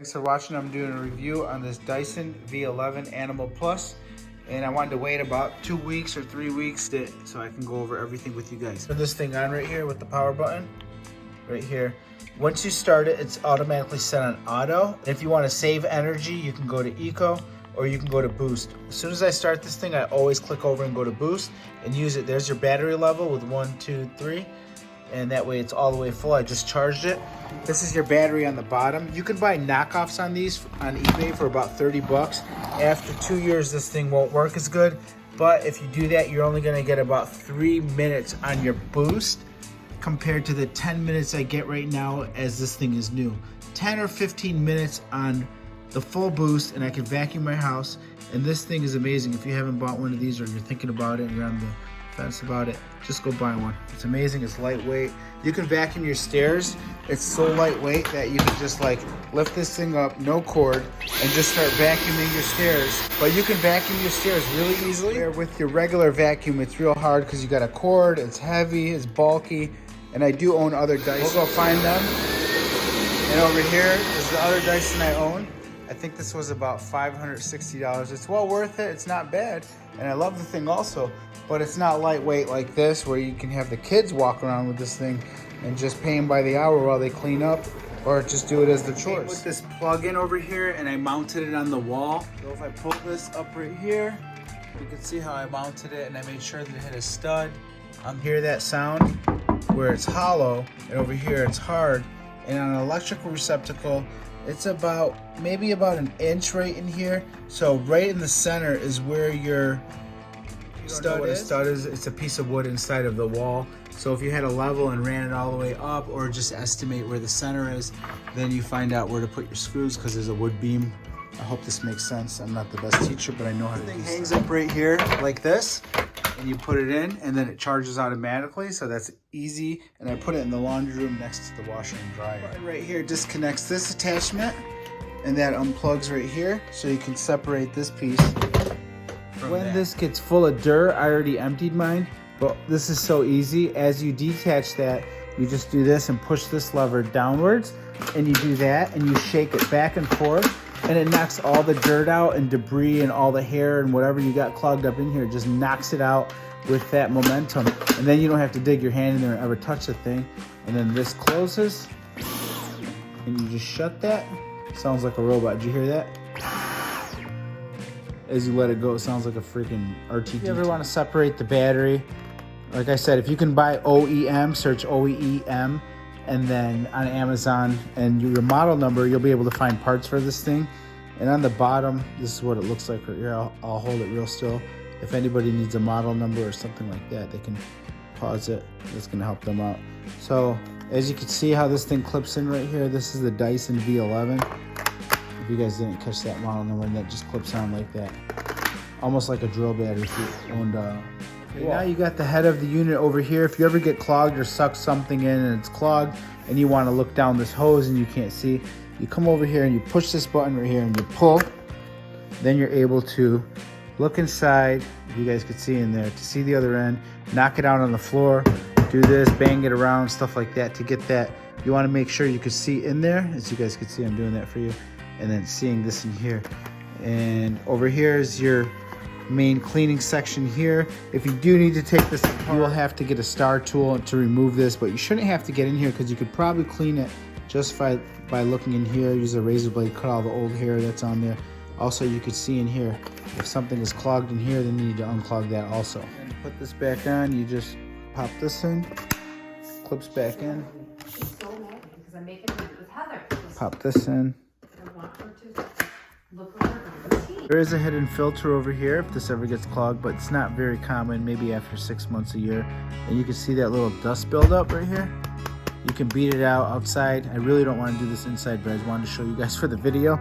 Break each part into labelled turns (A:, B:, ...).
A: Thanks for watching. I'm doing a review on this Dyson V11 Animal Plus, and I wanted to wait about 2 weeks or 3 weeks so I can go over everything with you guys. Turn this thing on right here with the power button right here. Once you start it, it's automatically set on auto. If you want to save energy, you can go to eco or you can go to boost. As soon as I start this thing, I always click over and go to boost and use it. There's your battery level with 1, 2, 3. And that way it's all the way full. I just charged it. This is your battery on the bottom. You can buy knockoffs on these on eBay for about 30 bucks. After 2 years, this thing won't work as good. But if you do that, you're only gonna get about 3 minutes on your boost compared to the 10 minutes I get right now as this thing is new. 10 or 15 minutes on the full boost, and I can vacuum my house. And this thing is amazing. If you haven't bought one of these or you're thinking about it and you're on the fence about it, just go buy one. It's amazing. It's lightweight. You can vacuum your stairs. It's so lightweight that you can just like lift this thing up, no cord, and just start vacuuming your stairs. But you can vacuum your stairs really easily. With your regular vacuum, it's real hard because you got a cord, it's heavy, it's bulky, and I do own other Dyson. We'll go find them. And over here is the other Dyson I own. I think this was about $560. It's well worth it. It's not bad. And I love the thing also, but it's not lightweight like this where you can have the kids walk around with this thing and just pay them by the hour while they clean up, or just do it as the chores. I put this plug-in over here and I mounted it on the wall. So if I pull this up right here, you can see how I mounted it, and I made sure that it hit a stud. Hear that sound where it's hollow, and over here it's hard. And on an electrical receptacle, it's maybe about an inch right in here. So right in the center is where your stud is. A stud is. It's a piece of wood inside of the wall. So if you had a level and ran it all the way up, or just estimate where the center is, then you find out where to put your screws because there's a wood beam. I hope this makes sense. I'm not the best teacher, but I know how to do this. It hangs up right here like this, and you put it in, and then it charges automatically, so that's easy. And I put it in the laundry room next to the washer and dryer. Right here disconnects this attachment, and that unplugs right here, so you can separate this piece from when that. This gets full of dirt, I already emptied mine, but this is so easy. As you detach that, you just do this and push this lever downwards, and you do that, and you shake it back and forth, and it knocks all the dirt out and debris and all the hair and whatever you got clogged up in here. It just knocks it out with that momentum. And then you don't have to dig your hand in there and ever touch the thing. And then this closes, and you just shut that. Sounds like a robot. Did you hear that? As you let it go, it sounds like a freaking RTD. If you ever want to separate the battery, like I said, if you can buy OEM, search OEM, and then on Amazon and your model number, you'll be able to find parts for this thing. And on the bottom, this is what it looks like right here. I'll hold it real still. If anybody needs a model number or something like that, they can pause it. That's gonna help them out. So as you can see how this thing clips in right here, this is the Dyson V11. If you guys didn't catch that model number, that just clips on like that. Almost like a drill battery if you owned Okay, now you got the head of the unit over here. If you ever get clogged or suck something in and it's clogged and you want to look down this hose and you can't see, you come over here and you push this button right here and you pull. Then you're able to look inside, if you guys could see in there, to see the other end, knock it out on the floor, do this, bang it around, stuff like that to get that. You want to make sure you can see in there. As you guys can see, I'm doing that for you. And then seeing this in here. And over here is your main cleaning section here. If you do need to take this apart, you will have to get a star tool to remove this, but you shouldn't have to get in here because you could probably clean it just by looking in here. Use a razor blade, cut all the old hair that's on there. Also, you could see in here, if something is clogged in here, then you need to unclog that also. And put this back on, you just pop this in, clips back in.
B: She's so mad because I'm making it with Heather.
A: Pop this in.
B: I want her to look over her teeth.
A: There is a hidden filter over here if this ever gets clogged, but it's not very common, maybe after 6 months, a year. And you can see that little dust buildup right here. You can beat it out outside. I really don't want to do this inside, but I just wanted to show you guys for the video.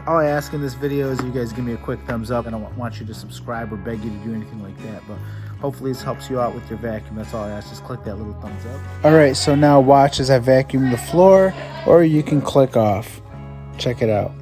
A: All I ask in this video is you guys give me a quick thumbs up. I don't want you to subscribe or beg you to do anything like that, but hopefully this helps you out with your vacuum. That's all I ask. Just click that little thumbs up. All right, so now watch as I vacuum the floor, or you can click off. Check it out.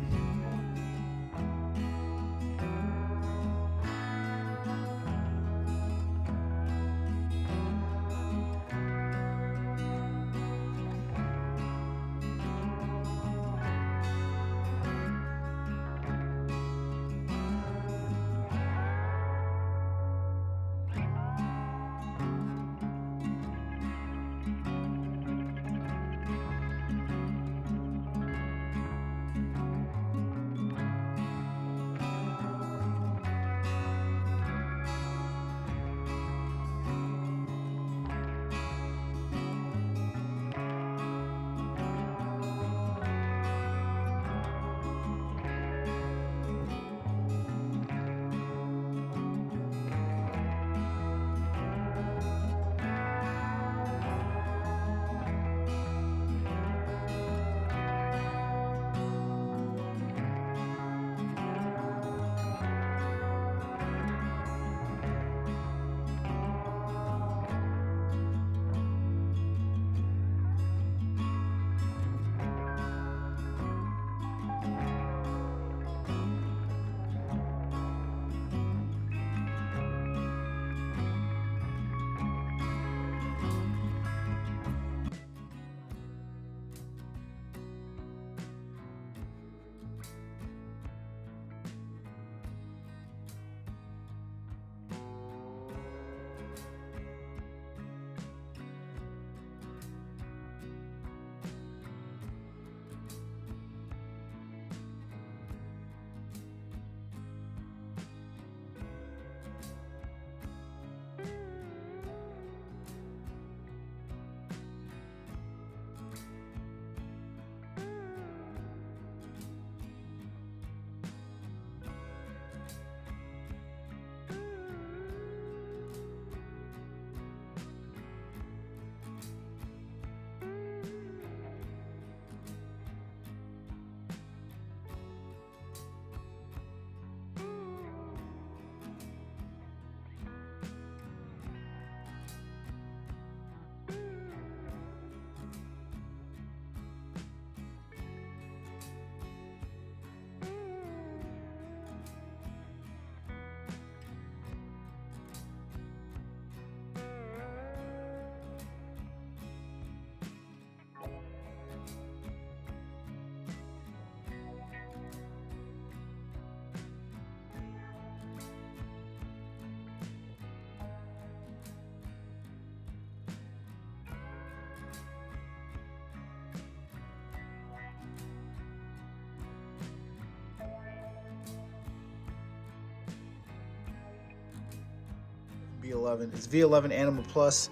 A: V11. It's V11 Animal Plus,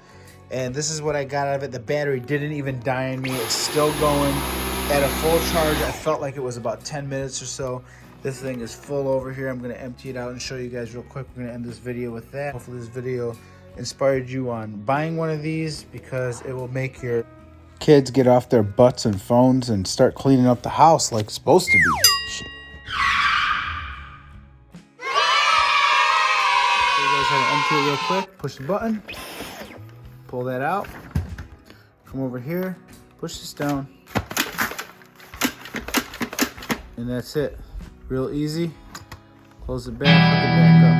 A: and this is what I got out of it. The battery didn't even die on me. It's still going at a full charge. I felt like it was about 10 minutes or so. This thing is full over here. I'm gonna empty it out and show you guys real quick. We're gonna end this video with that. Hopefully this video inspired you on buying one of these, because it will make your kids get off their butts and phones and start cleaning up the house like it's supposed to be. Shit. So you guys gotta empty it real quick. Push the button. Pull that out. Come over here. Push this down. And that's it. Real easy. Close it back, hook it back up.